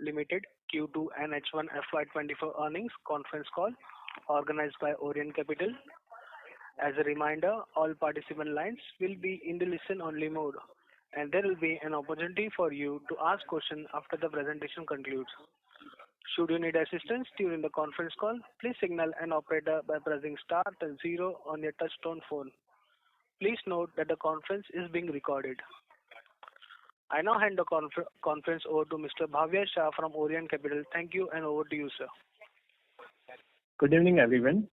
Limited Q2 and H1FY24 earnings conference call organized by Orient Capital. As a reminder, all participant lines will be in the listen-only mode, and there will be an opportunity for you to ask questions after the presentation concludes. Should you need assistance during the conference call, please signal an operator by pressing star and zero on your touch-tone phone. Please note that the conference is being recorded. I now hand the conference over to Mr. Bhavya Shah from Orient Capital. Thank you, and over to you, sir. Good evening, everyone.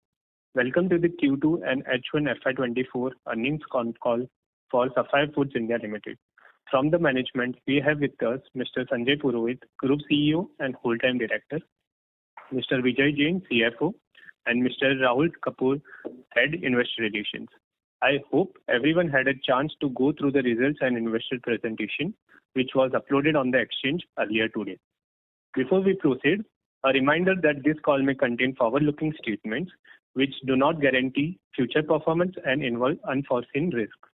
Welcome to the Q2 and H1 FY24 earnings call for Sapphire Foods India Limited. From the management, we have with us Mr. Sanjay Purohit, Group CEO and Whole-Time Director, Mr. Vijay Jain, CFO, and Mr. Rahul Kapoor, Head Investor Relations. I hope everyone had a chance to go through the results and investor presentation, which was uploaded on the exchange earlier today. Before we proceed, a reminder that this call may contain forward-looking statements which do not guarantee future performance and involve unforeseen risks.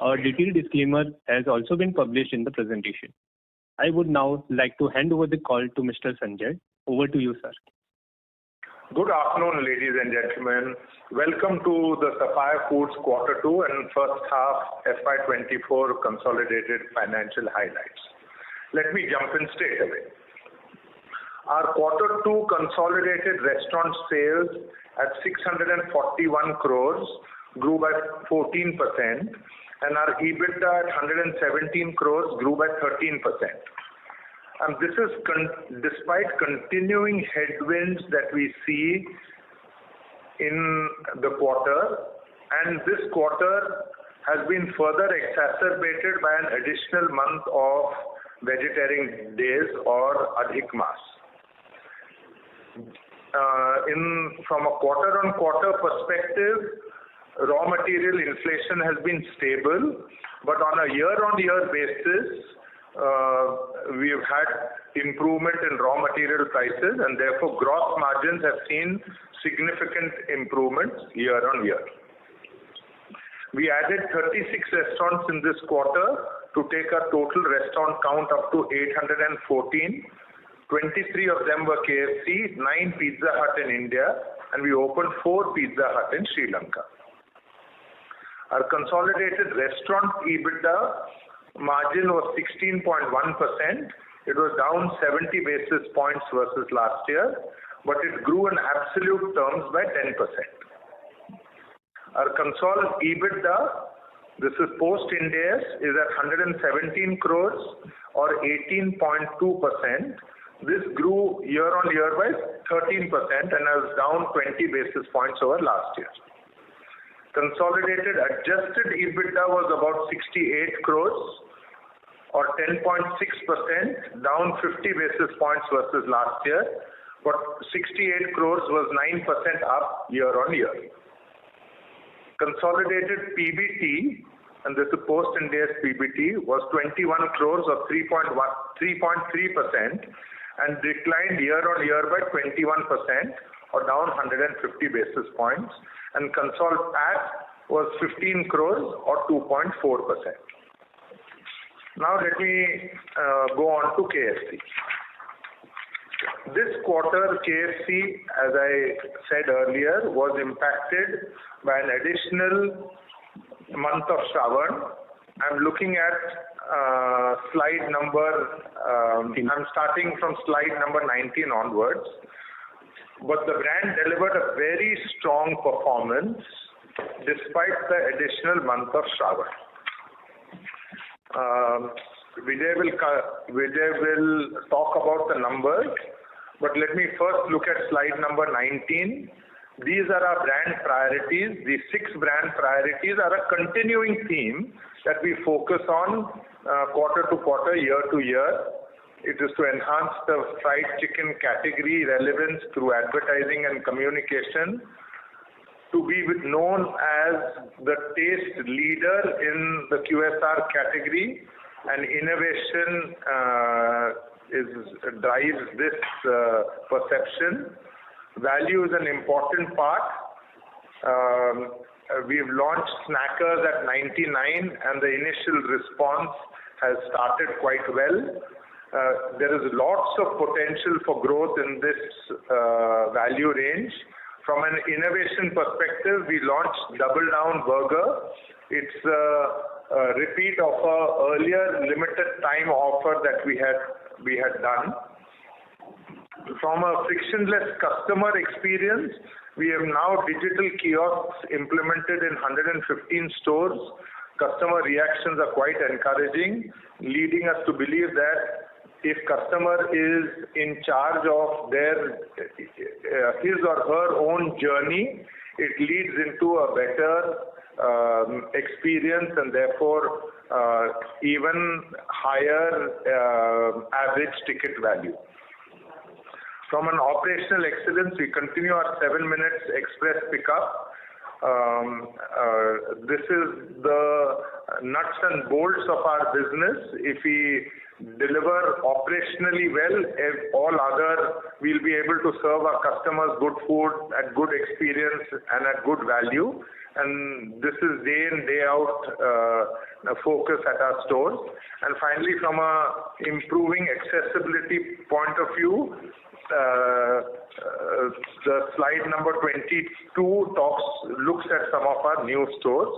Our detailed disclaimer has also been published in the presentation. I would now like to hand over the call to Mr. Sanjay. Over to you, sir. Good afternoon, ladies and gentlemen. Welcome to the Sapphire Foods Quarter 2 and First Half FY24 Consolidated Financial Highlights. Let me jump in straight away. Our Quarter 2 consolidated restaurant sales at 641 crores grew by 14%, and our EBITDA at 117 crores grew by 13%. And this is despite continuing headwinds that we see in the quarter, and this quarter has been further exacerbated by an additional month of vegetarian days or Adhik Maas. From a quarter-on-quarter perspective, raw material inflation has been stable, but on a year-on-year basis, we've had improvement in raw material prices, and therefore gross margins have seen significant improvements year-on-year. We added 36 restaurants in this quarter to take our total restaurant count up to 814. 23 of them were KFC, 9 Pizza Hut in India, and we opened 4 Pizza Hut in Sri Lanka. Our consolidated restaurant EBITDA margin was 16.1%. It was down 70 basis points versus last year, but it grew in absolute terms by 10%. Our consolidated EBITDA, this is post-Ind AS, is at 117 crores or 18.2%. This grew year-on-year by 13% and was down 20 basis points over last year. Consolidated adjusted EBITDA was about 68 crores or 10.6%, down 50 basis points versus last year, but 68 crores was 9% up year-on-year. Consolidated PBT, and this is post-Ind AS PBT, was 21 crores or 3.3% and declined year-on-year by 21% or down 150 basis points, and consolidated PAT was 15 crores or 2.4%. Now let me go on to KFC. This quarter, KFC, as I said earlier, was impacted by an additional month of Shravan. I'm looking at slide number, I'm starting from slide number 19 onwards. But the brand delivered a very strong performance despite the additional month of Shravan. Vijay will talk about the numbers, but let me first look at slide number 19. These are our brand priorities. These 6 brand priorities are a continuing theme that we focus on quarter to quarter, year to year. It is to enhance the fried chicken category relevance through advertising and communication, to be known as the taste leader in the QSR category, and innovation drives this perception. Value is an important part. We've launched Snackers at 99, and the initial response has started quite well. There is lots of potential for growth in this value range. From an innovation perspective, we launched Double Down Burger. It's a repeat of a earlier limited time offer that we had done. From a frictionless customer experience, we have now digital kiosks implemented in 115 stores. Customer reactions are quite encouraging, leading us to believe that if customer is in charge of his or her own journey, it leads into a better experience and therefore even higher average ticket value. From an operational excellence, we continue our 7 minutes express pickup. This is the nuts and bolts of our business. If we deliver operationally well, all other, we'll be able to serve our customers good food at good experience and at good value. And this is day in, day out focus at our stores. And finally, from a improving accessibility point of view, the slide number 22 looks at some of our new stores.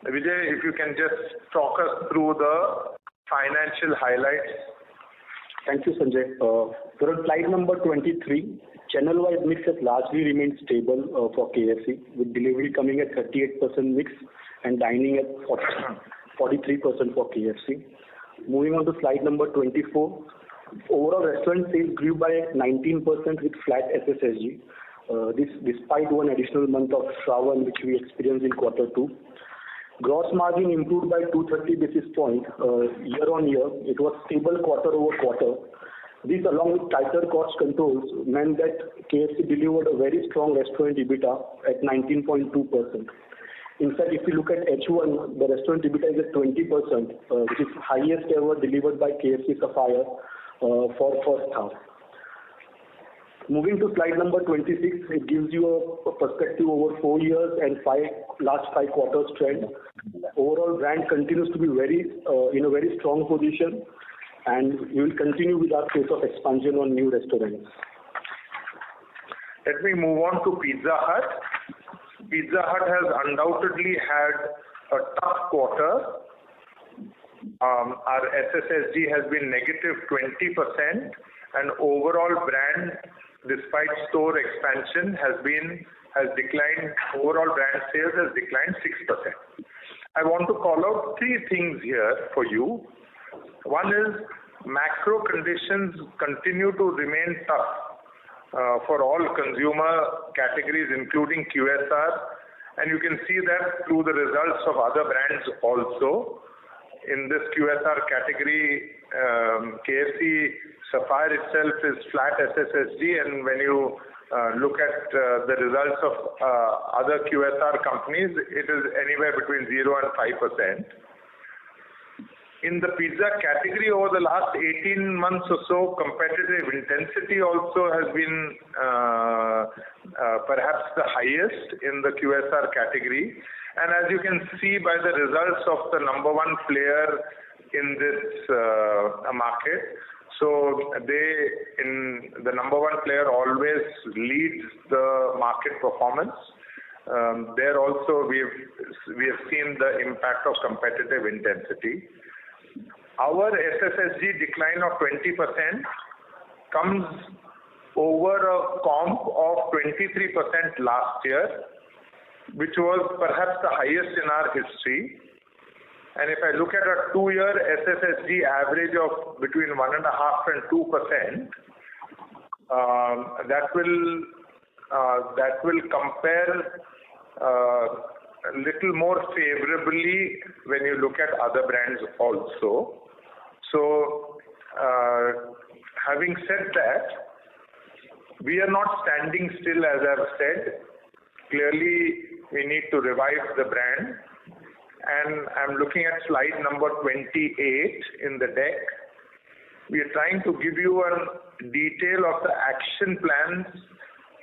Vijay, if you can just talk us through the financial highlights. Thank you, Sanjay. So on slide number 23, channel-wise mix has largely remained stable for KFC, with delivery coming at 38% mix and dining at 43% for KFC. Moving on to slide number 24, overall restaurant sales grew by 19% with flat SSSG. This despite one additional month of Shravan, which we experienced in Q2. Gross margin improved by 230 basis points year on year. It was stable quarter over quarter. This, along with tighter cost controls, meant that KFC delivered a very strong restaurant EBITDA at 19.2%. In fact, if you look at H1, the restaurant EBITDA is at 20%, which is highest ever delivered by KFC Sapphire for first half. Moving to slide number 26, it gives you a perspective over 4 years and last 5 quarters trend. Overall, brand continues to be in a very strong position, and we will continue with our pace of expansion on new restaurants. Let me move on to Pizza Hut. Pizza Hut has undoubtedly had a tough quarter. Our SSSG has been negative 20%, and overall brand, despite store expansion, has declined. Overall brand sales has declined 6%. I want to call out 3 things here for you. One is macro conditions continue to remain tough for all consumer categories, including QSR, and you can see that through the results of other brands also. In this QSR category, KFC Sapphire itself is flat SSSG, and when you look at the results of other QSR companies, it is anywhere between 0 and 5%. In the pizza category over the last 18 months or so, competitive intensity also has been perhaps the highest in the QSR category. And as you can see by the results of the number 1 player in this market, so the number 1 player always leads the market performance. There also we have seen the impact of competitive intensity. Our SSSG decline of 20% comes over a comp of 23% last year, which was perhaps the highest in our history. And if I look at a 2-year SSSG average of between 1.5% and 2%, that will compare a little more favorably when you look at other brands also. So, having said that, we are not standing still, as I've said. Clearly, we need to revive the brand. And I'm looking at slide number 28 in the deck. We are trying to give you a detail of the action plans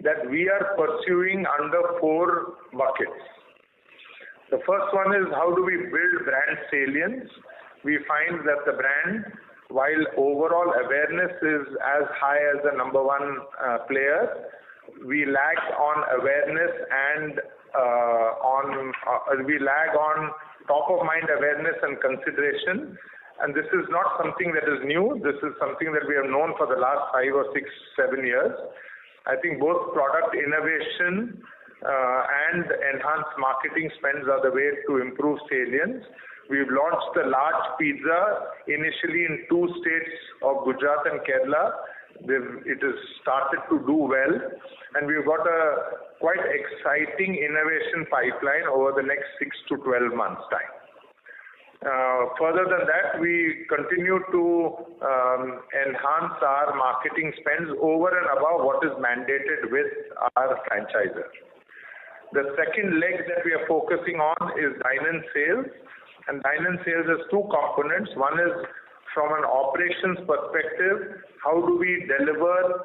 that we are pursuing under 4 buckets. The first one is how do we build brand salience. We find that the brand while overall awareness is as high as the number one player, we lag on awareness and we lag on top of mind awareness and consideration. And this is not something that is new. This is something that we have known for the last 5 or 6, 7 years. I think both product innovation and enhanced marketing spends are the way to improve salience. We've launched the large pizza initially in 2 states of Gujarat and Kerala. It has started to do well, and we've got a quite exciting innovation pipeline over the next 6 to 12 months' time. Further than that, we continue to enhance our marketing spends over and above what is mandated with our franchisor. The second leg that we are focusing on is dine-in sales. And dine-in sales has 2 components. One is from an operations perspective, how do we deliver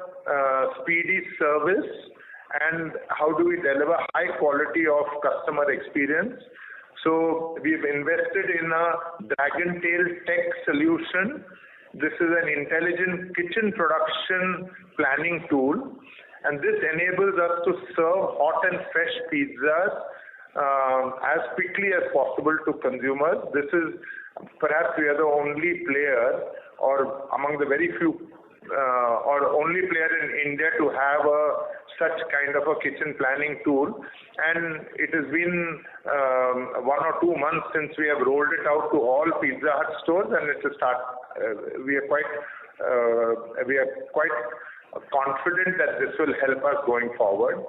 speedy service and how do we deliver high quality of customer experience. So we've invested in a Dragon Tail tech solution. This is an intelligent kitchen production planning tool, and this enables us to serve hot and fresh pizzas as quickly as possible to consumers. This is perhaps we are the only player, or among the very few, or only player in India to have such kind of a kitchen planning tool. And it has been 1 or 2 months since we have rolled it out to all Pizza Hut stores, and it's a start. We are quite confident that this will help us going forward.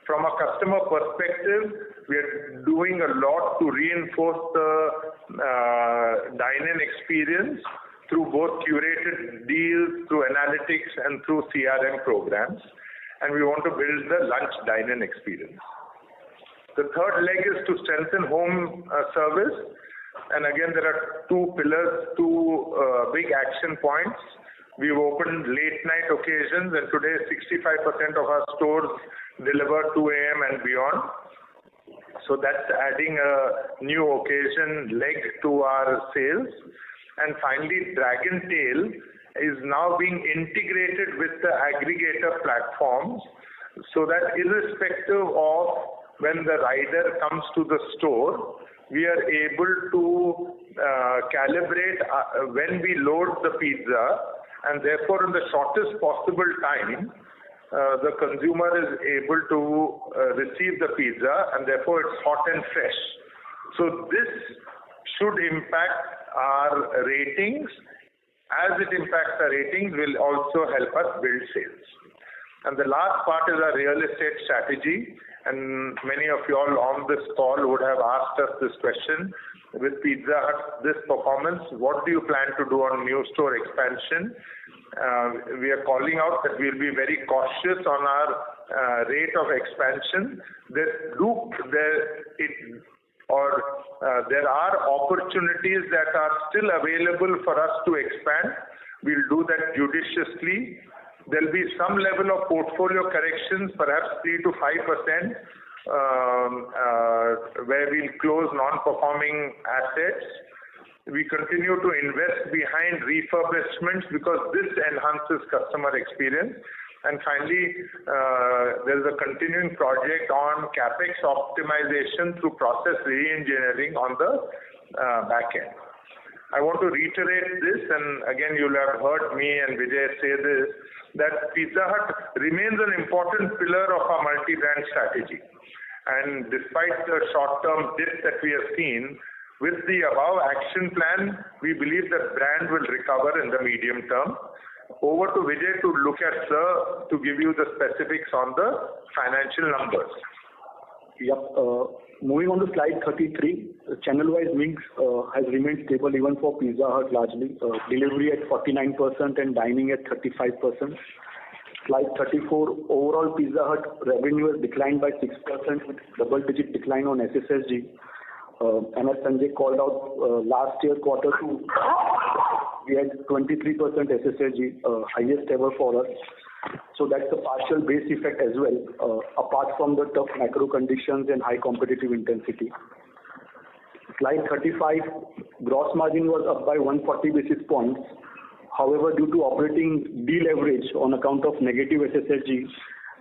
From a customer perspective, we are doing a lot to reinforce the dine-in experience through both curated deals, through analytics, and through CRM programs. And we want to build the lunch dine-in experience. The third leg is to strengthen home service. And again, there are 2 pillars, 2 big action points. We've opened late night occasions, and today 65% of our stores deliver 2 a.m. and beyond. So that's adding a new occasion leg to our sales. And finally, Dragon Tail is now being integrated with the aggregator platforms, so that irrespective of when the rider comes to the store, we are able to calibrate when we load the pizza, and therefore in the shortest possible time, the consumer is able to receive the pizza, and therefore it's hot and fresh. So this should impact our ratings. As it impacts our ratings, will also help us build sales. And the last part is our real estate strategy. And many of you all on this call would have asked us this question. With Pizza Hut, this performance, what do you plan to do on new store expansion? We are calling out that we'll be very cautious on our rate of expansion. There are opportunities that are still available for us to expand. We'll do that judiciously. There'll be some level of portfolio corrections, perhaps 3 to 5%, where we'll close non-performing assets. We continue to invest behind refurbishments because this enhances customer experience. And finally, there's a continuing project on CapEx optimization through process re-engineering on the back end. I want to reiterate this, and again, you'll have heard me and Vijay say this, that Pizza Hut remains an important pillar of our multi-brand strategy. And despite the short-term dip that we have seen, with the above action plan, we believe that brand will recover in the medium term. Over to Vijay to look at Sir to give you the specifics on the financial numbers. Yep. Moving on to slide 33, channel-wise mix has remained stable even for Pizza Hut largely. Delivery at 49% and dining at 35%. Slide 34, overall Pizza Hut revenue has declined by 6% with double-digit decline on SSSG. And as Sanjay called out, last year Q2, we had 23% SSSG, highest ever for us. So that's a partial base effect as well, apart from the tough macro conditions and high competitive intensity. Slide 35, gross margin was up by 140 basis points However, due to operating deleverage on account of negative SSSG,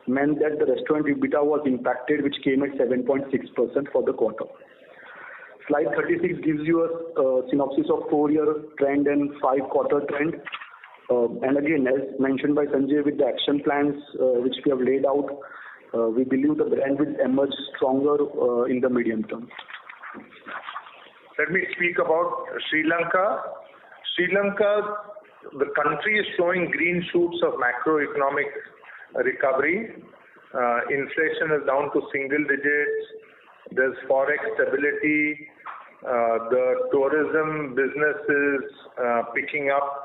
meant that the restaurant EBITDA was impacted, which came at 7.6% for the quarter. Slide 36 gives you a synopsis of 4-year trend and 5-quarter trend. And again, as mentioned by Sanjay, with the action plans which we have laid out, we believe the brand will emerge stronger in the medium term. Let me speak about Sri Lanka. Sri Lanka, the country is showing green shoots of macroeconomic recovery. Inflation is down to single digits. There's forex stability. The tourism business is picking up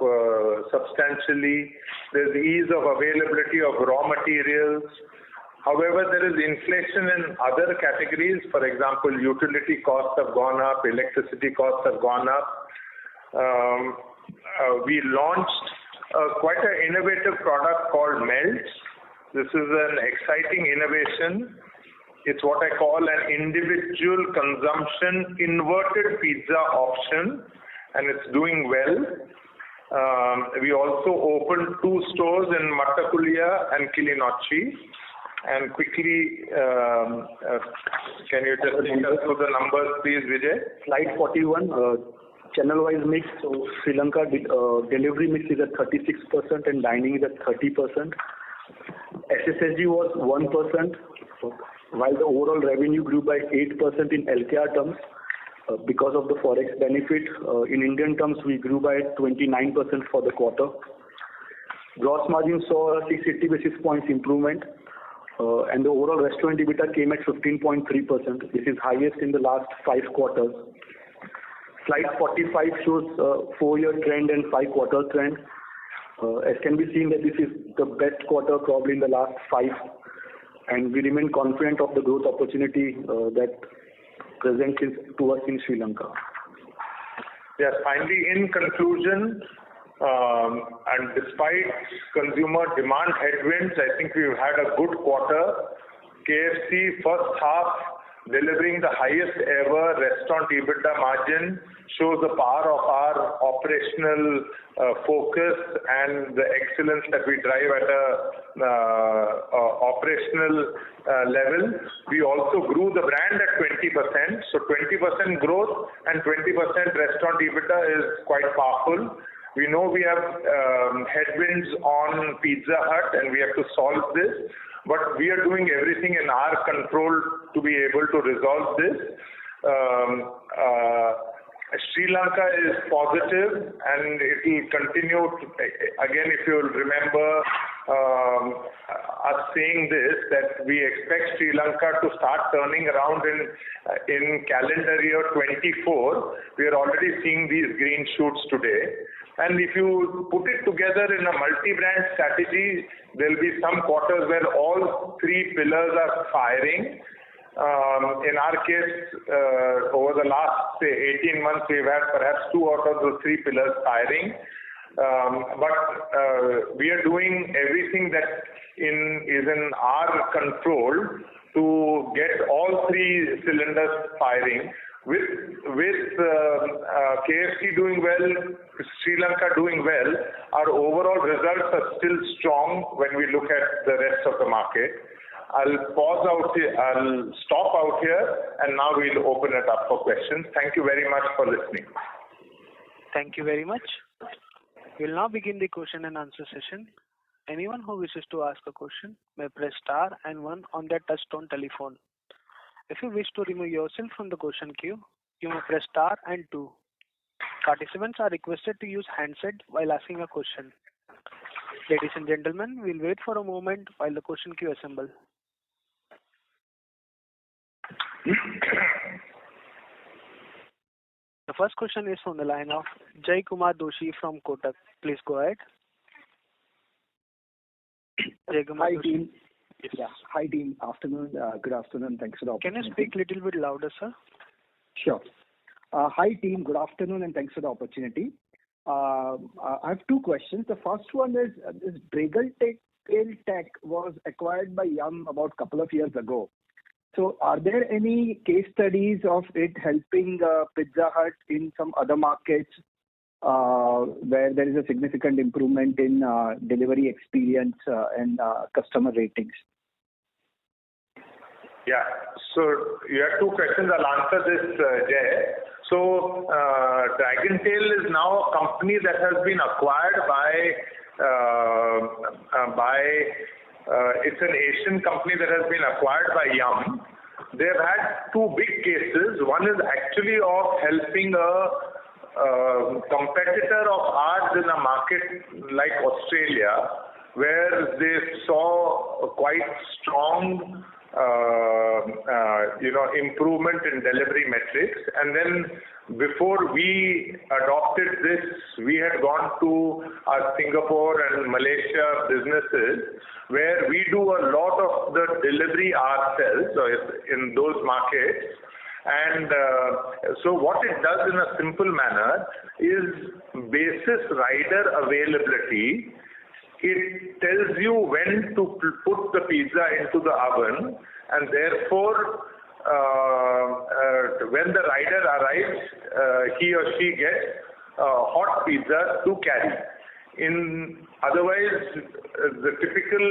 substantially. There's ease of availability of raw materials. However, there is inflation in other categories. For example, utility costs have gone up, electricity costs have gone up. We launched quite an innovative product called Melts. This is an exciting innovation. It's what I call an individual consumption inverted pizza option, and it's doing well. We also opened 2 stores in Mattakulia and Kilinochchi. And quickly, can you just take us through the numbers, please, Vijay? Slide 41, channel-wise mix. So Sri Lanka delivery mix is at 36% and dining is at 30%. SSSG was 1%, while the overall revenue grew by 8% in LKR terms because of the forex benefit. In Indian terms, we grew by 29% for the quarter. Gross margin saw a 680 basis points improvement. And the overall restaurant EBITDA came at 15.3%. This is highest in the last 5 quarters. Slide 45 shows 4-year trend and 5-quarter trend. As can be seen that this is the best quarter probably in the last 5, and we remain confident of the growth opportunity that presents to us in Sri Lanka. Yes, finally, in conclusion, and despite consumer demand headwinds, I think we've had a good quarter. KFC first half delivering the highest ever restaurant EBITDA margin shows the power of our operational focus and the excellence that we drive at a operational level. We also grew the brand at 20%. So 20% growth and 20% restaurant EBITDA is quite powerful. We know we have headwinds on Pizza Hut and we have to solve this, but we are doing everything in our control to be able to resolve this. Sri Lanka is positive and it will continue to, again, if you'll remember us saying this, that we expect Sri Lanka to start turning around in calendar year 24. We are already seeing these green shoots today. And if you put it together in a multi-brand strategy, there will be some quarters where all 3 pillars are firing. In our case, over the last, say, 18 months, we've had perhaps 2 out of those 3 pillars firing. But we are doing everything that is in our control to get all 3 cylinders firing. With KFC doing well, Sri Lanka doing well, our overall results are still strong when we look at the rest of the market. I'll pause out here, I'll stop out here, and now we'll open it up for questions. Thank you very much for listening. Thank you very much. We'll now begin the question and answer session. Anyone who wishes to ask a question may press star and 1 on their touch-tone telephone. If you wish to remove yourself from the question queue, you may press star and 2. Participants are requested to use handset while asking a question. Ladies and gentlemen, we'll wait for a moment while the question queue assembles. The first question is from the line of Jay Kumar Doshi from Kotak. Please go ahead. Jay Kumar Hi, Doshi. team. Yeah. Hi, team. Afternoon. Good afternoon. Thanks for the opportunity. Can you speak a little bit louder, sir? Sure. Hi, team. Good afternoon, and thanks for the opportunity. I have 2 questions. The first one is, this Bagel Tech was acquired by Yum about a couple of years ago. So are there any case studies of it helping Pizza Hut in some other markets? where there is a significant improvement in delivery experience and customer ratings? Yeah. So you have two questions. I'll answer this, Jay. So Dragontail is now a company that has been acquired it's an Asian company that has been acquired by Yum. They've had two big cases. One is actually of helping a competitor of ours in a market like Australia, where they saw a quite strong improvement in delivery metrics. And then before we adopted this, we had gone to our Singapore and Malaysia businesses, where we do a lot of the delivery ourselves in those markets. And so what it does in a simple manner is, basis rider availability, it tells you when to put the pizza into the oven, and therefore when the rider arrives, he or she gets hot pizza to carry. Otherwise, the typical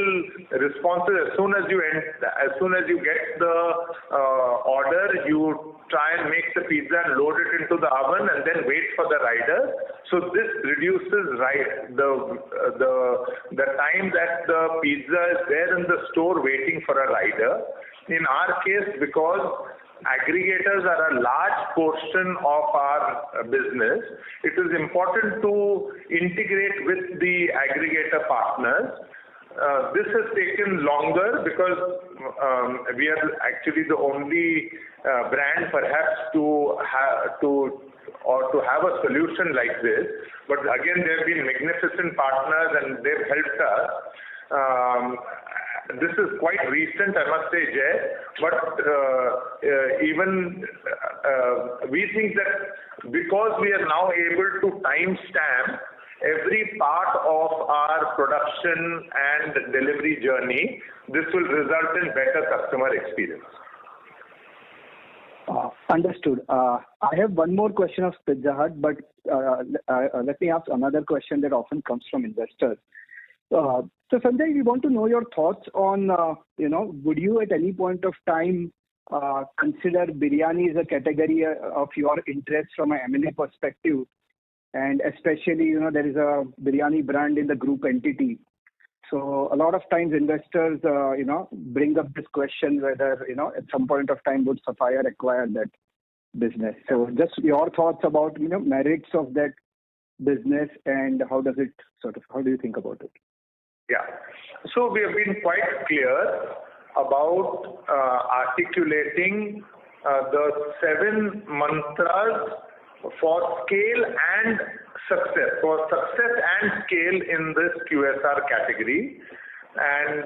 response is as soon as you get the order, you try and make the pizza and load it into the oven and then wait for the rider. So this reduces the time that the pizza is there in the store waiting for a rider. In our case, because aggregators are a large portion of our business, it is important to integrate with the aggregator partners. This has taken longer because we are actually the only brand perhaps to have a solution like this. But again, they have been magnificent partners and they've helped us. This is quite recent, I must say, Jay, but even we think that because we are now able to timestamp every part of our production and delivery journey, this will result in better customer experience. Understood. I have one more question of Pizza Hut, but let me ask another question that often comes from investors. So Sanjay, we want to know your thoughts on, would you at any point of time consider biryani as a category of your interest from an M&A perspective? And especially, there is a biryani brand in the group entity. So a lot of times investors, bring up this question whether, at some point of time would Sapphire acquire that business. So just your thoughts about, merits of that business and how do you think about it? Yeah. So we have been quite clear about articulating the 7 mantras for scale and success, and scale in this QSR category. And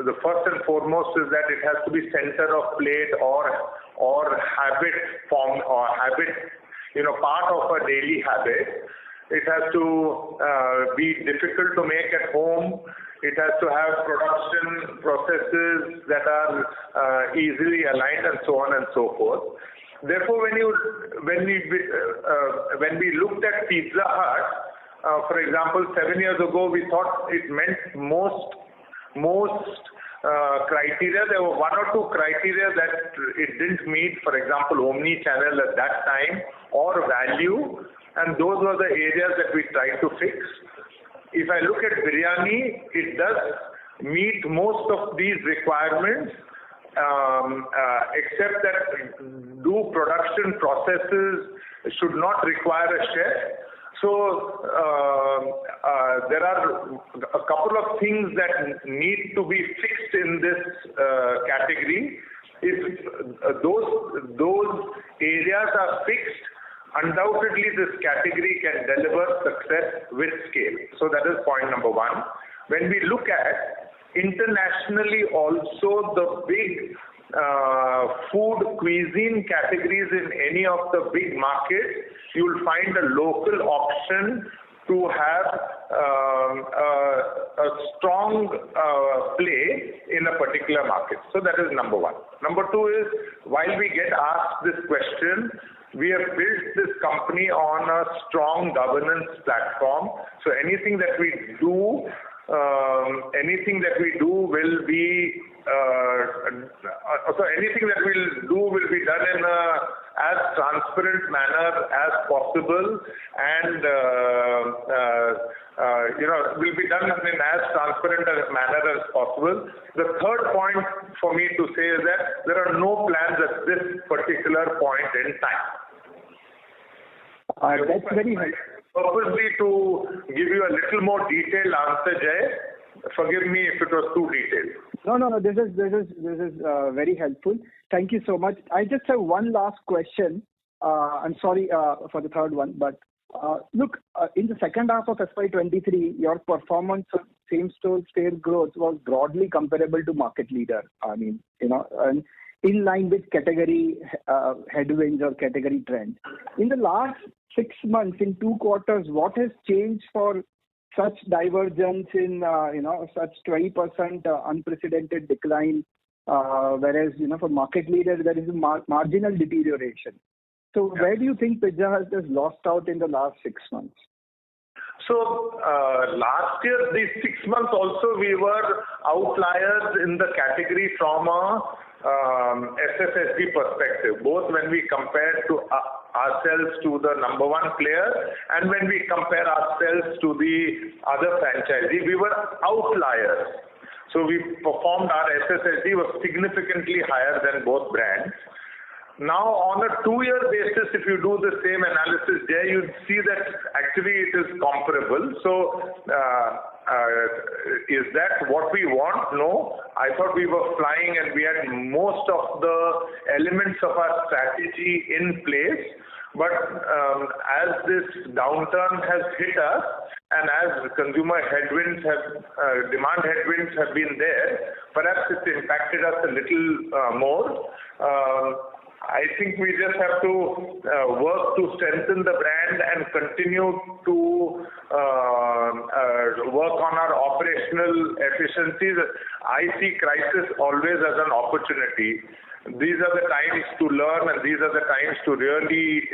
the first and foremost is that it has to be center of plate or habit form or habit, part of a daily habit. It has to be difficult to make at home. It has to have production processes that are easily aligned and so on and so forth. Therefore, when we looked at Pizza Hut, for example, 7 years ago, we thought it meant most criteria. There were 1 or 2 criteria that it didn't meet, for example, omni-channel at that time or value. And those were the areas that we tried to fix. If I look at biryani, it does meet most of these requirements, except that production processes should not require a chef. So there are a couple of things that need to be fixed in this category. If those areas are fixed, undoubtedly this category can deliver success with scale. So that is point number 1. When we look at internationally also the big food cuisine categories in any of the big markets, you will find a local option to have a strong play in a particular market. So that is number one. Number two is, while we get asked this question, we have built this company on a strong governance platform. So anything that we do will be will be done in as transparent manner as possible, and will be done in as transparent a manner as possible. The third point for me to say is that there are no plans at this particular point in time. That's very helpful. Purposely to give you a little more detailed answer, Jay. Forgive me if it was too detailed. No. This is very helpful. Thank you so much. I just have one last question. I'm sorry for the third one, but look, in the second half of FY23, your performance of same-store sales growth was broadly comparable to market leader. I mean, and in line with category headwinds or category trends. In the last 6 months, in 2 quarters, what has changed for such divergence in such 20% unprecedented decline, whereas for market leader there is a marginal deterioration. So where do you think Pizza Hut has lost out in the last 6 months? So last year, these 6 months also, we were outliers in the category from a SSSG perspective, both when we compare to ourselves to the number one player and when we compare ourselves to the other franchisee, we were outliers. So we performed, our SSSG was significantly higher than both brands. Now, on a 2-year basis, if you do the same analysis there, you'd see that actually it is comparable. So, is that what we want? No. I thought we were flying and we had most of the elements of our strategy in place. But as this downturn has hit us, and as consumer headwinds demand headwinds have been there, perhaps it's impacted us a little more. I think we just have to work to strengthen the brand and continue to work on our operational efficiencies. I see crisis always as an opportunity. These are the times to learn, and these are the times to really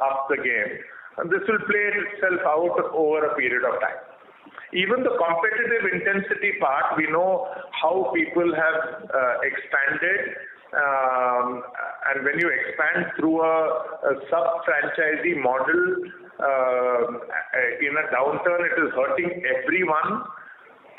up the game. And this will play itself out over a period of time. Even the competitive intensity part, we know how people have expanded. And when you expand through a sub-franchisee model, in a downturn, it is hurting everyone.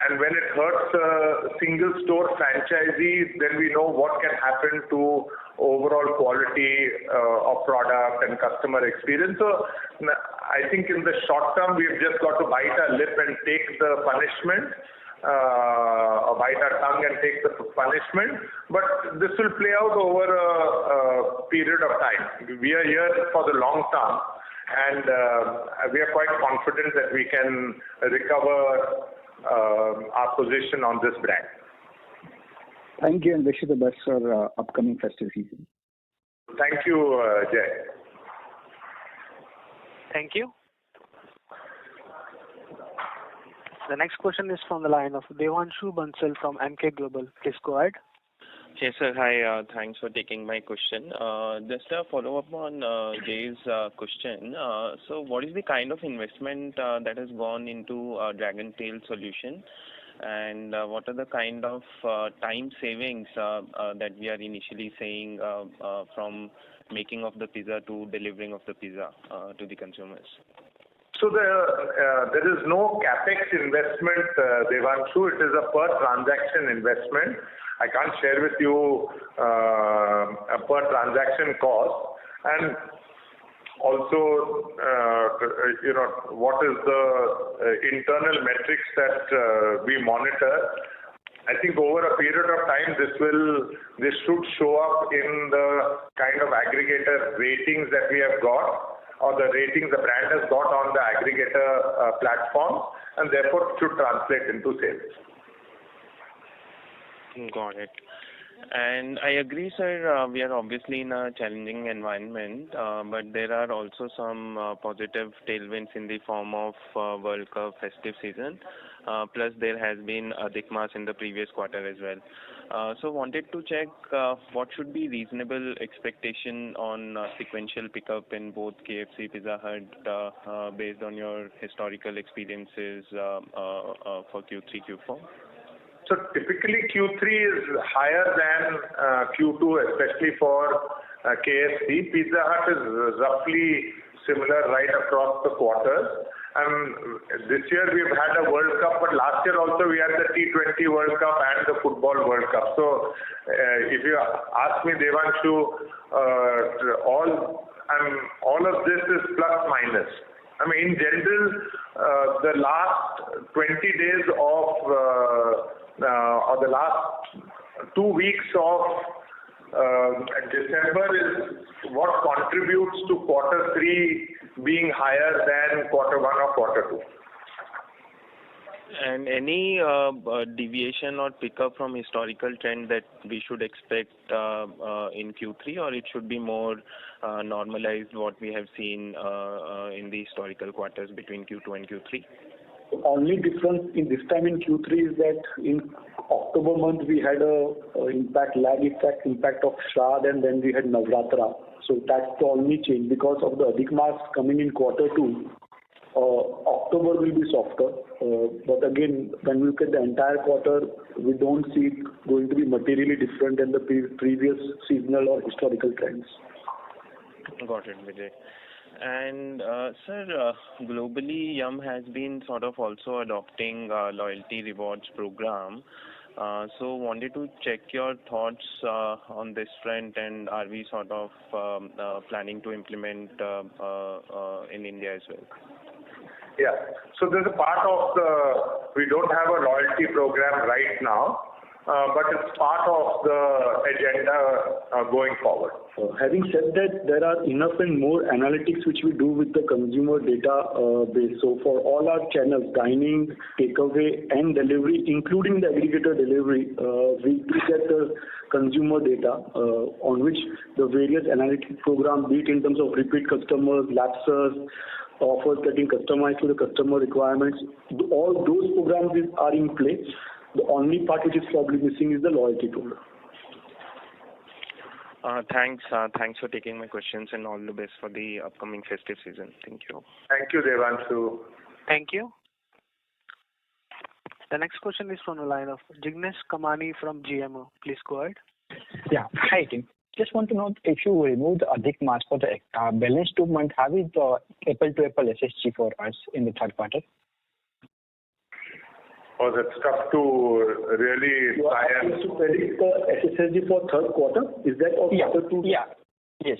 And when it hurts a single store franchisee, then we know what can happen to overall quality of product and customer experience. So I think in the short term, we've just got to bite our lip and take the punishment. Or bite our tongue and take the punishment, but this will play out over a period of time. We are here for the long term, and we are quite confident that we can recover our position on this brand. Thank you, and wish you the best for upcoming festive season. Thank you, Jay. Thank you. The next question is from the line of Devanshu Bansal from Emkay Global. Please go ahead. Yes, sir. Hi. Thanks for taking my question. Just a follow-up on Jay's question. So what is the kind of investment that has gone into Dragon Tail solution? And what are the kind of time savings that we are initially saying from making of the pizza to delivering of the pizza to the consumers? So there is no capex investment, Devanshu. It is a per transaction investment. I can't share with you a per transaction cost. And also, what is the internal metrics that we monitor. I think over a period of time, this should show up in the kind of aggregator ratings that we have got, or the ratings the brand has got on the aggregator platform, and therefore should translate into sales. Got it. And I agree, sir, we are obviously in a challenging environment, but there are also some positive tailwinds in the form of World Cup festive season. Plus, there has been Adhik Maas in the previous quarter as well. So, wanted to check what should be reasonable expectation on sequential pickup in both KFC, Pizza Hut, based on your historical experiences for Q3, Q4? So typically Q3 is higher than Q2, especially for KFC. Pizza Hut is roughly similar right across the quarters. And this year we've had a World Cup, but last year also we had the T20 World Cup and the Football World Cup. So if you ask me, Devanshu, all of this is plus minus. I mean, in general, the last 20 days of or the last 2 weeks of December is what contributes to quarter 3 being higher than quarter 1 or quarter 2. And any deviation or pickup from historical trend that we should expect in Q3, or it should be more normalized what we have seen in the historical quarters between Q2 and Q3? The only difference in this time in Q3 is that in October month we had a lag impact of Shraddh, and then we had Navratra. So that's the only change. Because of the Adhik Maas coming in quarter 2, October will be softer. But again, when we look at the entire quarter, we don't see it going to be materially different than the previous seasonal or historical trends. Got it, Vijay. And sir, globally, Yum has been sort of also adopting loyalty rewards program. So wanted to check your thoughts on this front, and are we sort of planning to implement in India as well? Yeah. So there's a part of we don't have a loyalty program right now, but it's part of the agenda going forward. Having said that, there are enough and more analytics which we do with the consumer data base. So for all our channels, dining, takeaway and delivery, including the aggregator delivery, we do get the consumer data on which the various analytic programs, be it in terms of repeat customers, lapses, offers getting customized to the customer requirements, all those programs are in place. The only part which is probably missing is the loyalty program. Thanks for taking my questions, and all the best for the upcoming festive season. Thank you. Thank you, Devanshu. Thank you. The next question is from the line of Jignesh Kamani from GMO. Please go ahead. Yeah. Hi, team. Just want to know, if you remove the Adhik Maas for the balance 2 months, how is the apple-to-apple SSG for us in the third quarter? Oh, that's tough to really You are supposed to predict the SSG for third quarter? Is that or quarter 2? Yeah. Yes.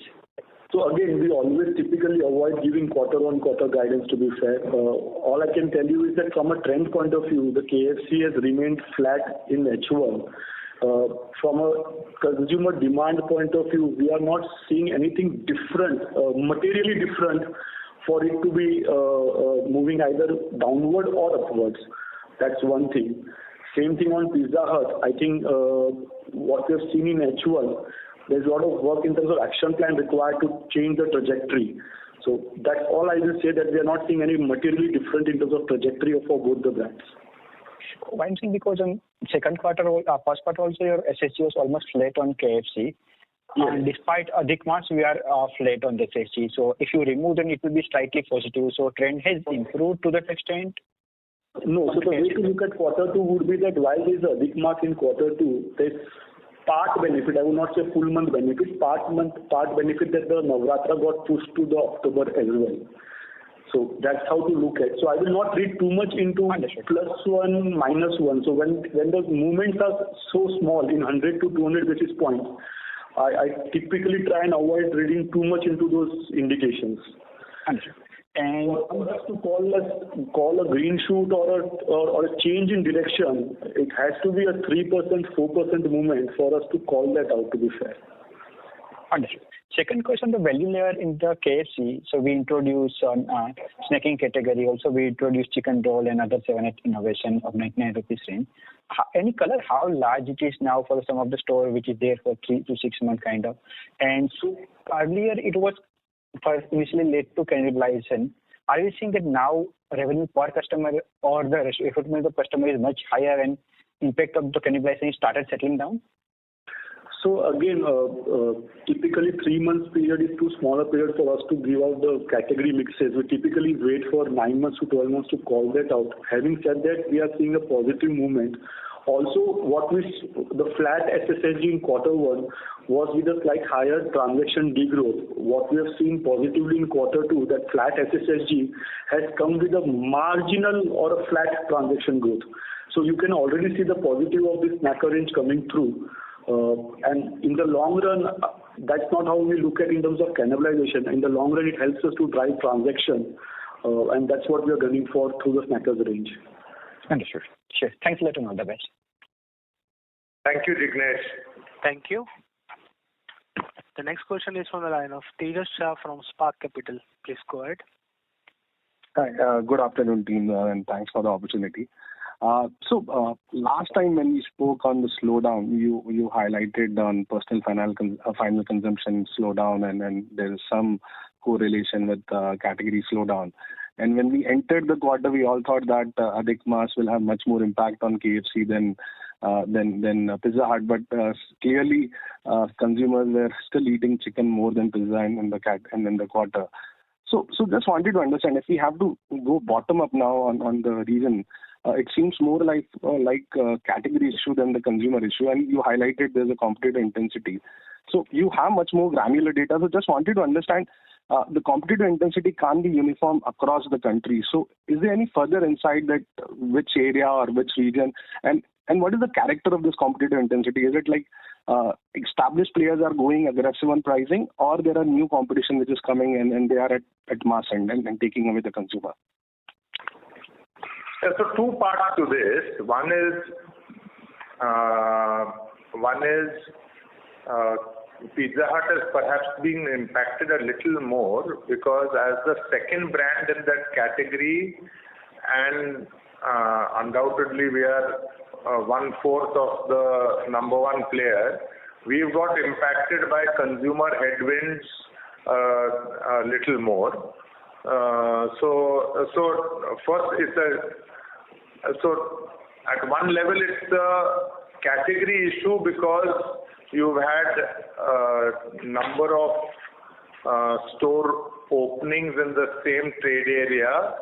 So again, we always typically avoid giving quarter-on-quarter guidance, to be fair. All I can tell you is that from a trend point of view, the KFC has remained flat in H1. From a consumer demand point of view, we are not seeing anything different, materially different, for it to be moving either downward or upwards. That's one thing. Same thing on Pizza Hut. I think what we've seen in H1, there's a lot of work in terms of action plan required to change the trajectory. So that's all I will say, that we are not seeing any materially different in terms of trajectory for both the brands. One thing, because in second quarter, first quarter also your SSG was almost flat on KFC. Yes. And despite Adhik Maas, we are flat on the SSG. So if you remove them, it will be slightly positive. So trend has improved to that extent? No. So the way to look at quarter 2 would be that while there is a Adhik Maas in quarter 2, there's part benefit, I would not say full month benefit, part benefit that the Navratra got pushed to the October as well. So that's how to look at. So I will not read too much into +1, -1. So when the movements are so small in 100 to 200 basis points, I typically try and avoid reading too much into those indications. Understood. And for us to call a green shoot or a change in direction, it has to be a 3%, 4% movement for us to call that out, to be fair. Understood. Second question, the value layer in the KFC. So we introduced on snacking category. Also, we introduced chicken roll and other 7-8 innovation of 99 rupees range. Any color how large it is now for some of the store which is there for 3 to 6 months kind of. And so earlier it was initially led to cannibalization. Are you seeing that now revenue per customer or the effort of the customer is much higher and impact of the cannibalization started settling down? So again, typically 3 months period is too small a period for us to give out the category mixes. We typically wait for 9 months to 12 months to call that out. Having said that, we are seeing a positive movement. Also, the flat SSSG in Q1 was with a slight higher transaction degrowth. What we have seen positively in Q2, that flat SSSG has come with a marginal or a flat transaction growth. So you can already see the positive of this snacker range coming through. And in the long run, that's not how we look at in terms of cannibalization. In the long run, it helps us to drive transaction, and that's what we are gunning for through the snackers range. Understood. Sure. Thanks a lot and all the best. Thank you, Jignesh. Thank you. The next question is from the line of Tejas Shah from Spark Capital. Please go ahead. Hi, good afternoon, team, and thanks for the opportunity. So last time when we spoke on the slowdown, you highlighted on personal final consumption slowdown, and there is some correlation with category slowdown. And when we entered the quarter, we all thought that Adhik Maas will have much more impact on KFC than Pizza Hut. But clearly, consumers were still eating chicken more than pizza in the quarter. So just wanted to understand, if we have to go bottom up now on the reason, it seems more like a category issue than the consumer issue. And you highlighted there's a competitive intensity. So you have much more granular data. So just wanted to understand, the competitive intensity can't be uniform across the country. So is there any further insight that which area or which region, and what is the character of this competitive intensity? Is it like established players are going aggressive on pricing, or there are new competition which is coming and they are at mass end and taking away the consumer? Yeah, so two parts to this. One is Pizza Hut has perhaps been impacted a little more because as the second brand in that category, and undoubtedly we are 1/4 of the number one player, we've got impacted by consumer headwinds a little more. So first so at one level it's a category issue because you've had a number of store openings in the same trade area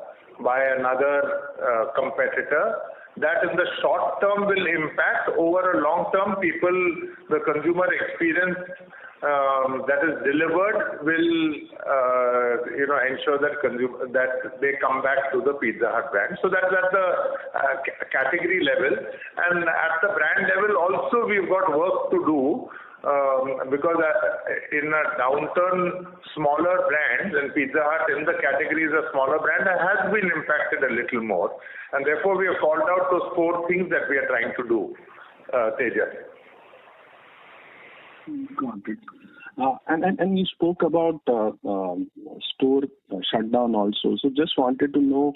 by another competitor. That in the short term will impact. Over a long term, the consumer experience that is delivered will ensure that they come back to the Pizza Hut brand. So that's at the category level, and at the brand level also we've got work to do because in a downturn, smaller brands, and Pizza Hut in the category is a smaller brand, has been impacted a little more, and therefore we have called out those 4 things that we are trying to do, Tejas. Got it. And you spoke about store shutdown also. So just wanted to know,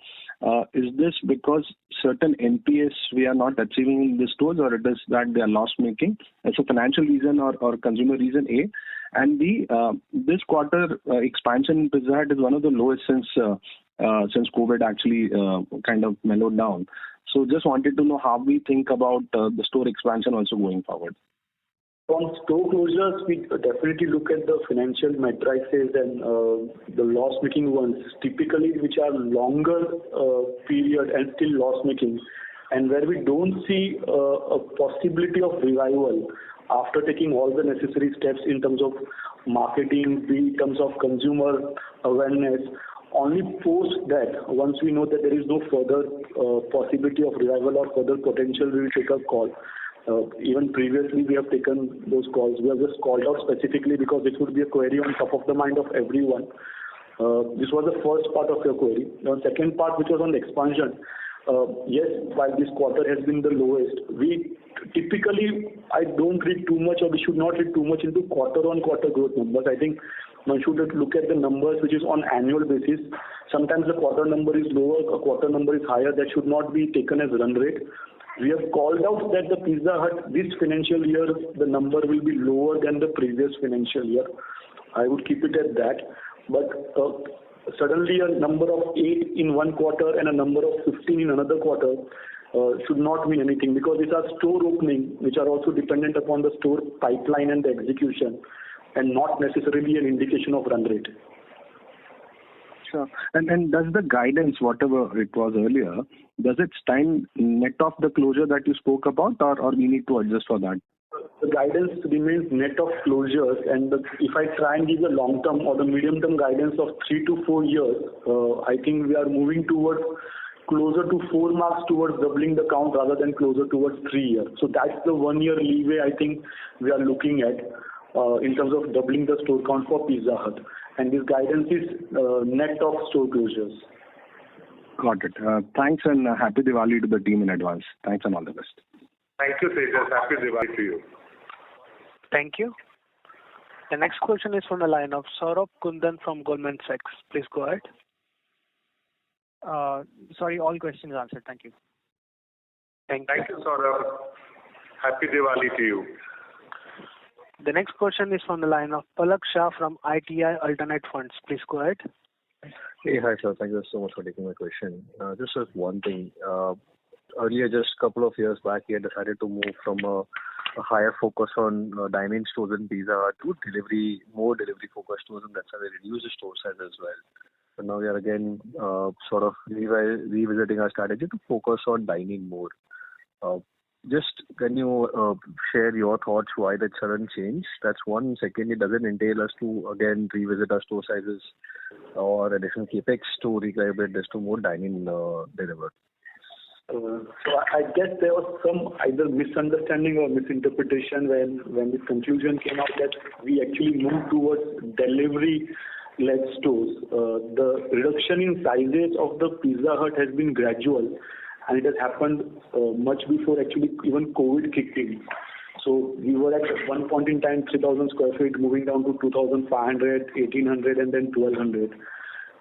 is this because certain NPS we are not achieving in the stores, or it is that they are loss making? As a financial reason or consumer reason, A. And B, this quarter expansion in Pizza Hut is one of the lowest since COVID actually kind of mellowed down. So just wanted to know how we think about the store expansion also going forward. On store closures, we definitely look at the financial matrices and the loss-making ones, typically which are longer period and still loss-making, and where we don't see a possibility of revival after taking all the necessary steps in terms of marketing, in terms of consumer awareness. Only post that, once we know that there is no further possibility of revival or further potential, we will take a call. Even previously we have taken those calls. We have just called out specifically because this would be a query on top of the mind of everyone. This was the first part of your query. The second part, which was on the expansion, Yes, while this quarter has been the lowest, we typically, I don't read too much, or we should not read too much into quarter-on-quarter growth numbers. I think one should look at the numbers which is on annual basis. Sometimes the quarter number is lower, a quarter number is higher. That should not be taken as run rate. We have called out that the Pizza Hut this financial year, the number will be lower than the previous financial year. I would keep it at that. But suddenly a number of 8 in one quarter and a number of 15 in another quarter should not mean anything, because these are store opening which are also dependent upon the store pipeline and the execution, and not necessarily an indication of run rate. Sure. And does the guidance, whatever it was earlier, does it stand net of the closure that you spoke about, or we need to adjust for that? The guidance remains net of closures, and if I try and give a long-term or the medium-term guidance of 3 to 4 years, I think we are moving towards closer to 4 marks towards doubling the count rather than closer towards 3 years. So that's the 1 year leeway I think we are looking at in terms of doubling the store count for Pizza Hut. And this guidance is net of store closures. Got it. Thanks, and happy Diwali to the team in advance. Thanks and all the best. Thank you, Tejas. Happy Diwali to you. Thank you. The next question is from the line of Saurabh Kundan from Goldman Sachs. Please go ahead. Sorry, all questions answered. Thank you. Thank you, Saurabh. Happy Diwali to you. The next question is from the line of Palak Shah from ITI Alternate Funds. Please go ahead. Hey, hi sir. Thank you so much for taking my question. Just as one thing, earlier, just a couple of years back, we had decided to move from a higher focus on dine-in stores and Pizza Hut to more delivery focused stores, and that's how we reduced the store size as well. But now we are again sort of revisiting our strategy to focus on dining more. Just can you share your thoughts why that sudden change? That's one. Second, it doesn't entail us to again revisit our store sizes or additional capex to recalibrate this to more dining delivered. So I guess there was some either misunderstanding or misinterpretation when the conclusion came out that we actually moved towards delivery-led stores. The reduction in sizes of the Pizza Hut has been gradual, and it has happened much before actually even COVID kicked in. So we were at one point in time 3,000 square feet, moving down to 2,500, 1,800, and then 1,200.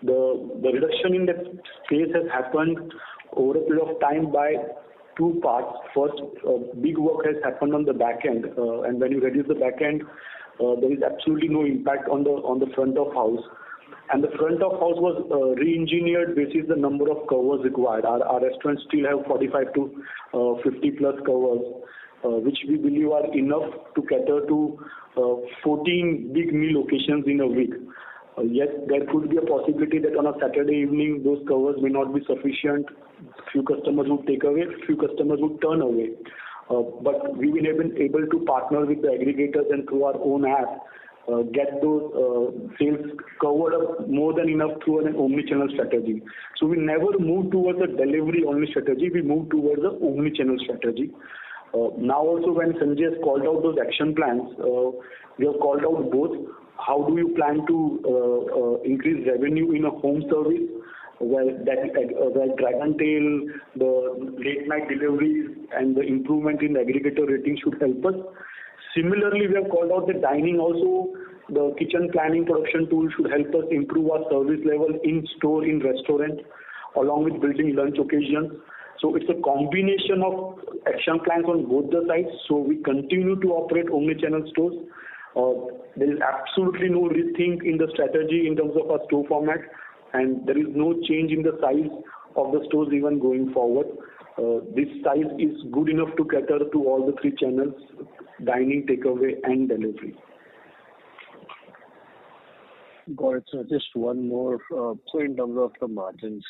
The reduction in that space has happened over a period of time by two parts. First, big work has happened on the back end, and when you reduce the back end, there is absolutely no impact on the front of house. And the front of house was re-engineered basis the number of covers required. Our restaurants still have 45 to 50 plus covers, which we believe are enough to cater to 14 big meal occasions in a week. Yes, there could be a possibility that on a Saturday evening those covers may not be sufficient. Few customers would take away, few customers would turn away. But we've been able to partner with the aggregators and through our own app get those sales covered up more than enough through an omni-channel strategy. So we never moved towards a delivery-only strategy. We moved towards an omni-channel strategy. Now also when Sanjay has called out those action plans, we have called out both. How do you plan to increase revenue in a home service where Dragon Tail, the late night deliveries and the improvement in the aggregator rating should help us. Similarly, we have called out the dining also. The kitchen planning production tool should help us improve our service level in store, in restaurant, along with building lunch occasions. So it's a combination of action plans on both the sides. So we continue to operate omni-channel stores. There is absolutely no rethink in the strategy in terms of our store format, and there is no change in the size of the stores even going forward. This size is good enough to cater to all the three channels: dining, takeaway, and delivery. Got it. So just one more. So in terms of the margins,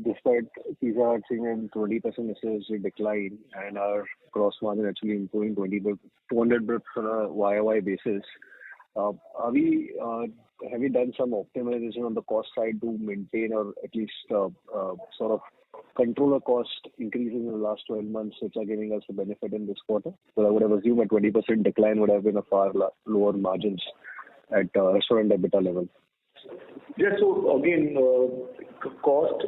despite Pizza Hut seeing a 20% SSG decline and our gross margin actually improving 200 bps on a YOY basis, have we done some optimization on the cost side to maintain or at least sort of control the cost increasing in the last 12 months, which are giving us a benefit in this quarter? So I would have assumed a 20% decline would have been a far lower margins at restaurant EBITDA level. Yeah, so again, cost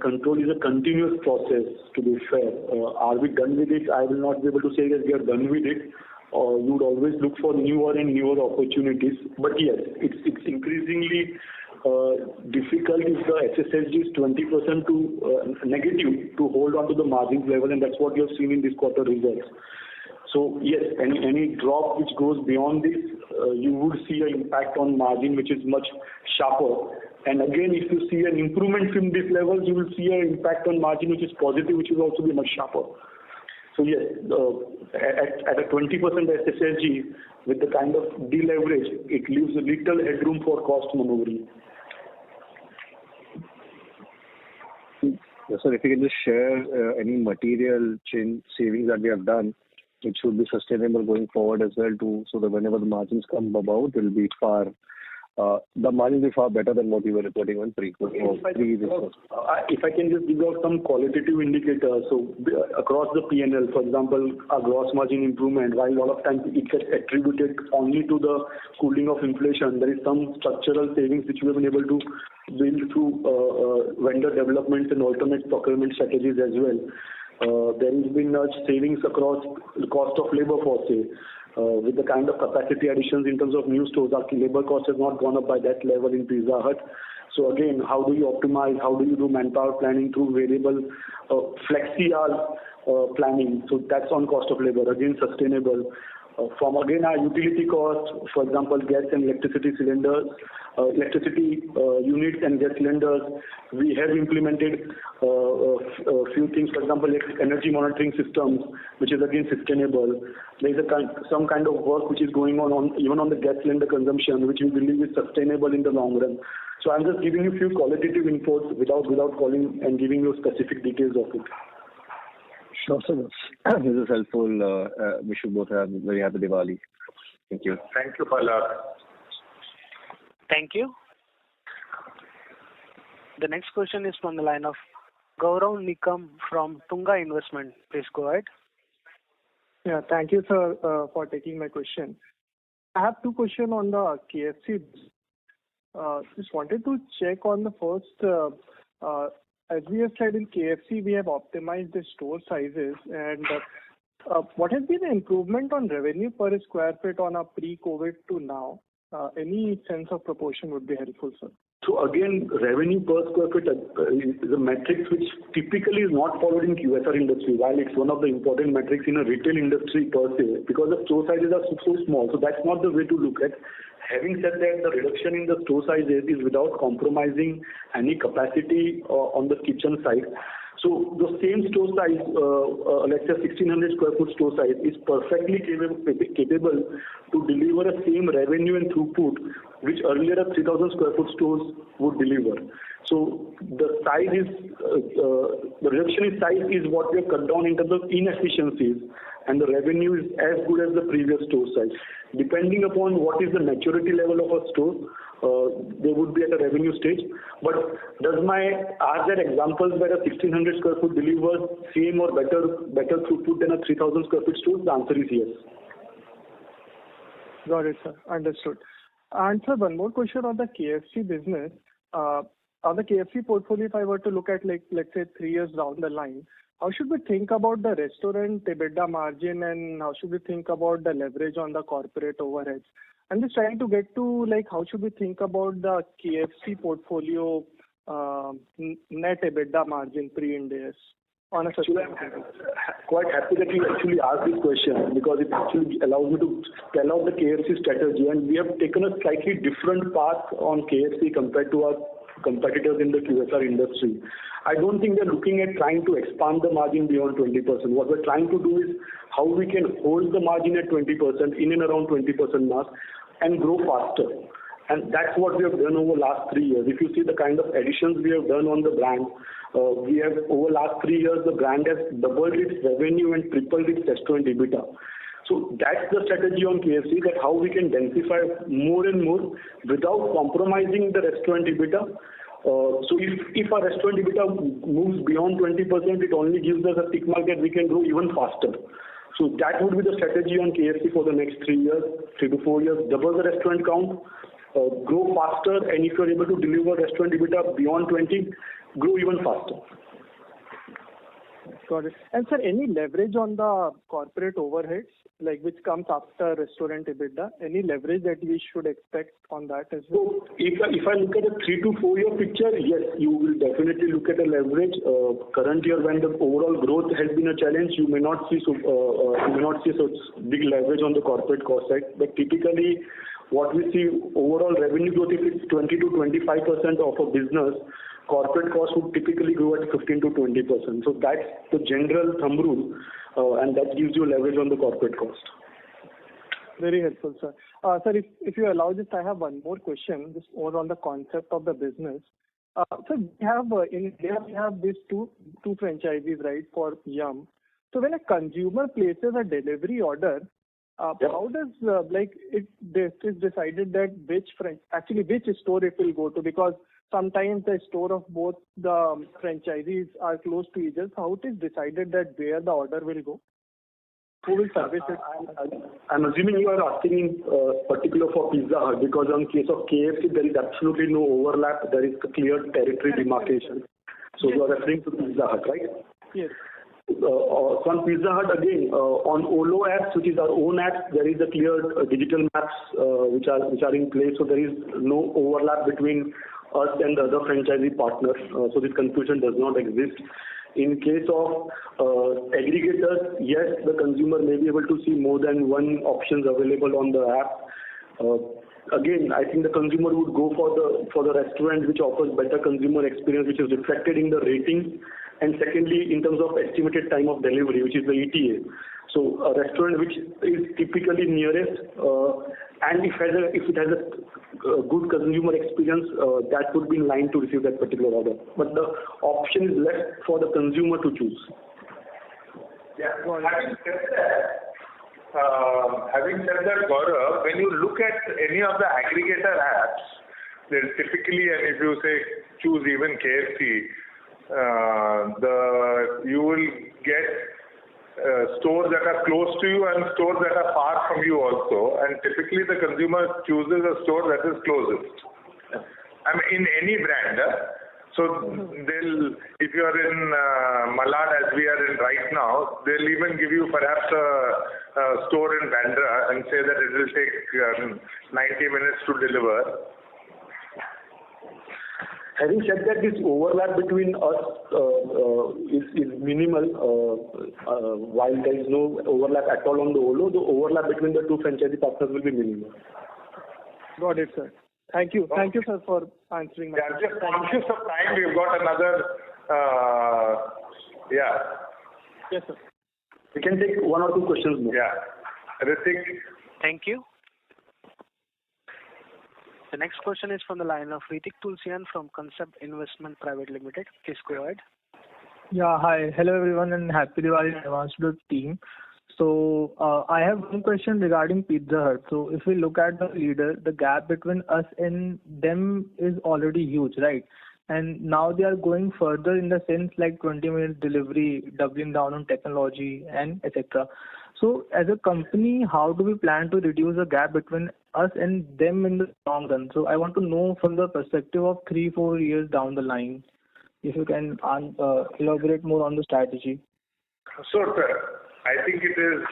control is a continuous process, to be fair. Are we done with it? I will not be able to say that we are done with it. You would always look for newer and newer opportunities. But yes, it's increasingly difficult if the SSSG is 20% to negative to hold on to the margins level, and that's what you have seen in this quarter results. So yes, any drop which goes beyond this, you would see an impact on margin which is much sharper. And again, if you see an improvement from these levels, you will see an impact on margin which is positive, which will also be much sharper. So yes, at a 20% SSSG with the kind of deleverage, it leaves a little headroom for cost maneuvering. Yes, sir, if you can just share any material change savings that we have done, it should be sustainable going forward as well, so that whenever the margins come about, it will be the margin will be far better than what we were reporting on pre-COVID. If I can just give out some qualitative indicators, so across the P&L, for example, our gross margin improvement, while a lot of times it gets attributed only to the cooling of inflation, there is some structural savings which we have been able to build through vendor developments and alternate procurement strategies as well. There has been savings across the cost of labor force. With the kind of capacity additions in terms of new stores, our labor cost has not gone up by that level in Pizza Hut. So again, how do you optimize? How do you do manpower planning through variable flexi-hour planning? So that's on cost of labor, again sustainable. From again our utility costs, for example, gas and electricity cylinders, electricity units and gas cylinders, we have implemented a few things, for example, energy monitoring systems, which is again sustainable. There is some kind of work which is going on even on the gas cylinder consumption, which we believe is sustainable in the long run. So I'm just giving you a few qualitative inputs without calling and giving you specific details of it. Sure, sir. This is helpful. Wish you both a very happy Diwali. Thank you. Thank you, Palak. Thank you. The next question is from the line of Gaurav Nikam from Tunga Investment. Please go ahead. Yeah, thank you, sir, for taking my question. I have two questions on the KFC. Just wanted to check on the first. As we have said in KFC, we have optimized the store sizes, and what has been the improvement on revenue per square feet on a pre-COVID to now? Any sense of proportion would be helpful, sir. So again, revenue per square feet is a metric which typically is not followed in QSR industry, while it's one of the important metrics in a retail industry per se, because the store sizes are so small. So that's not the way to look at. Having said that, the reduction in the store sizes is without compromising any capacity on the kitchen side. So the same store size, let's say 1600 square foot store size, is perfectly capable to deliver the same revenue and throughput which earlier a 3000 square foot stores would deliver. So the size is the reduction in size is what we have cut down in terms of inefficiencies, and the revenue is as good as the previous store size. Depending upon what is the maturity level of a store, they would be at a revenue stage. But are there examples where a 1600 square foot delivers same or better throughput than a 3000 square foot store? The answer is yes. Got it, sir. Understood. And sir, one more question on the KFC business. On the KFC portfolio, if I were to look at let's say 3 years down the line, how should we think about the restaurant EBITDA margin, and how should we think about the leverage on the corporate overheads? I'm just trying to get to how should we think about the KFC portfolio net EBITDA margin pre-Ind AS on a sustainable basis? I'm quite happy that you actually asked this question, because it actually allows me to spell out the KFC strategy, and we have taken a slightly different path on KFC compared to our competitors in the QSR industry. I don't think they're looking at trying to expand the margin beyond 20%. What we're trying to do is how we can hold the margin at 20%, in and around 20% mark, and grow faster. And that's what we have done over the last 3 years. If you see the kind of additions we have done on the brand, we have over the last 3 years, the brand has doubled its revenue and tripled its restaurant EBITDA. So that's the strategy on KFC, that how we can densify more and more without compromising the restaurant EBITDA. So if our restaurant EBITDA moves beyond 20%, it only gives us a tick mark that we can grow even faster. So that would be the strategy on KFC for the next 3 years, 3 to 4 years, double the restaurant count, grow faster, and if you're able to deliver restaurant EBITDA beyond 20, grow even faster. Got it. And sir, any leverage on the corporate overheads, like which comes after restaurant EBITDA? Any leverage that we should expect on that as well? So if I look at a 3 to 4 year picture, yes, you will definitely look at a leverage. Current year, when the overall growth has been a challenge, you may not see such big leverage on the corporate cost side. But typically, what we see overall revenue growth, if it's 20 to 25% of a business, corporate costs would typically grow at 15 to 20%. So that's the general thumb rule, and that gives you leverage on the corporate cost. Very helpful, sir. Sir, if you allow this, I have one more question, just more on the concept of the business. So we have in India we have these two franchisees, right, for Yum. So when a consumer places a delivery order, how does this is decided that which store it will go to? Because sometimes the store of both the franchisees are close to each other. How it is decided that where the order will go? Who will service it? I'm assuming you are asking in particular for Pizza Hut, because in case of KFC there is absolutely no overlap. There is a clear territory demarcation. So you are referring to Pizza Hut, right? Yes. On Pizza Hut again, on Olo apps, which is our own apps, there is a clear digital maps which are in place. So there is no overlap between us and the other franchisee partners. So this confusion does not exist. In case of aggregators, yes, the consumer may be able to see more than one options available on the app. Again, I think the consumer would go for the restaurant which offers better consumer experience, which is reflected in the ratings, and secondly, in terms of estimated time of delivery, which is the ETA. So a restaurant which is typically nearest, and if it has a good consumer experience, that would be in line to receive that particular order. But the option is left for the consumer to choose. Yeah. Having said that, Gaurav, when you look at any of the aggregator apps, there's typically, and if you say choose even KFC, you will get stores that are close to you and stores that are far from you also, and typically the consumer chooses a store that is closest. I mean, in any brand. So if you are in Malad, as we are in right now, they'll even give you perhaps a store in Bandra and say that it will take 90 minutes to deliver. Having said that, this overlap between us is minimal. While there is no overlap at all on the Olo, the overlap between the two franchisee partners will be minimal. Got it, sir. Thank you. Thank you, sir, for answering my question. I'm just conscious of time. We've got another... Yes, sir. We can take one or two questions more. Yeah. Ritik. Thank you. The next question is from the line of Ritik Tulsian from Concept Investment Private Limited. Please go ahead. Yeah, hi. Hello everyone and happy Diwali in advance to the team. So I have one question regarding Pizza Hut. So if we look at the leader, the gap between us and them is already huge, right? And now they are going further in the sense like 20 minutes delivery, doubling down on technology and etc. So as a company, how do we plan to reduce the gap between us and them in the long run? So I want to know from the perspective of 3-4 years down the line, if you can elaborate more on the strategy. So, I think it is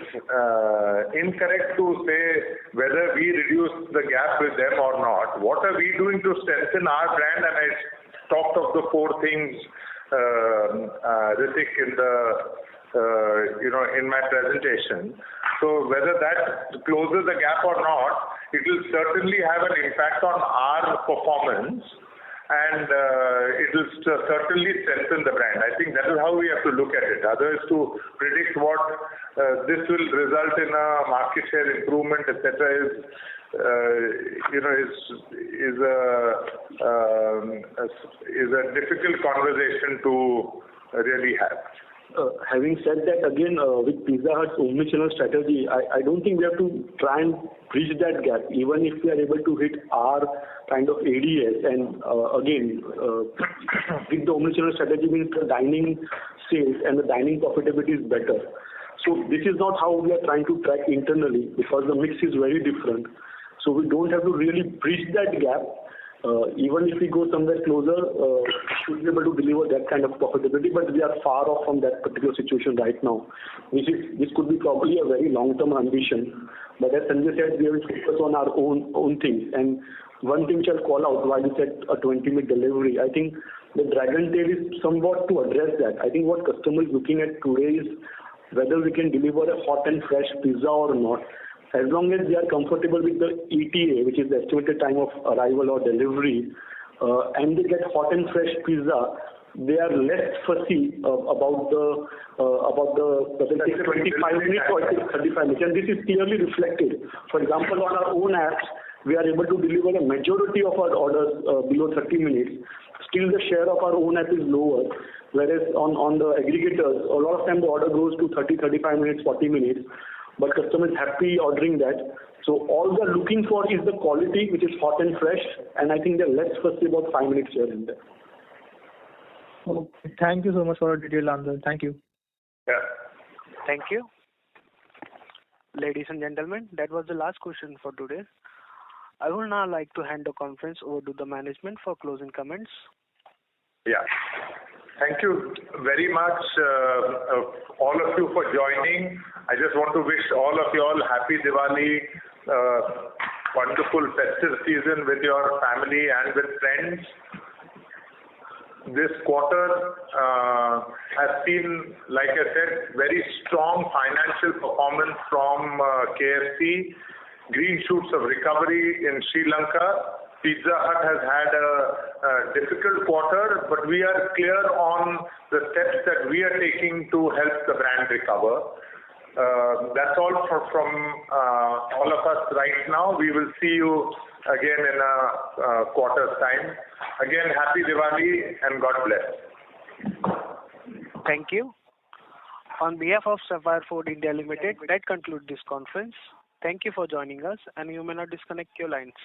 incorrect to say whether we reduce the gap with them or not. What are we doing to strengthen our brand? And I talked of the 4 things, Ritik, in my presentation. So whether that closes the gap or not, it will certainly have an impact on our performance, and it will certainly strengthen the brand. I think that is how we have to look at it. Otherwise, to predict what this will result in a market share improvement, etc., is a difficult conversation to really have. Having said that, again, with Pizza Hut's omnichannel strategy, I don't think we have to try and bridge that gap. Even if we are able to hit our kind of ADS, and again, with the omnichannel strategy means the dining sales and the dining profitability is better. So this is not how we are trying to track internally, because the mix is very different. So we don't have to really bridge that gap. Even if we go somewhere closer, we should be able to deliver that kind of profitability, but we are far off from that particular situation right now. This could be probably a very long-term ambition, but as Sanjay said, we will focus on our own things. And one thing which I'll call out, while you said a 20-minute delivery, I think the Dragon Tail is somewhat to address that. I think what customer is looking at today is whether we can deliver a hot and fresh pizza or not. As long as they are comfortable with the ETA, which is the estimated time of arrival or delivery, and they get hot and fresh pizza, they are less fussy about the whether it takes 25 minutes or it takes 35 minutes. And this is clearly reflected. For example, on our own apps, we are able to deliver a majority of our orders below 30 minutes. Still, the share of our own app is lower, whereas on the aggregators, a lot of time the order goes to 30, 35 minutes, 40 minutes. But customers happy ordering that. So all they're looking for is the quality, which is hot and fresh, and I think they're less fussy about 5 minutes here and there. Okay. Thank you so much for a detailed answer. Thank you. Yeah. Thank you. Ladies and gentlemen, that was the last question for today. I would now like to hand the conference over to the management for closing comments. Yeah. Thank you very much, all of you, for joining. I just want to wish all of you all happy Diwali, wonderful festive season with your family and with friends. This quarter has seen, like I said, very strong financial performance from KFC, green shoots of recovery in Sri Lanka. Pizza Hut has had a difficult quarter, but we are clear on the steps that we are taking to help the brand recover. That's all from all of us right now. We will see you again in a quarter's time. Again, happy Diwali and God bless. Thank you. On behalf of Sapphire Food India Limited, that concludes this conference. Thank you for joining us, and you may now disconnect your lines.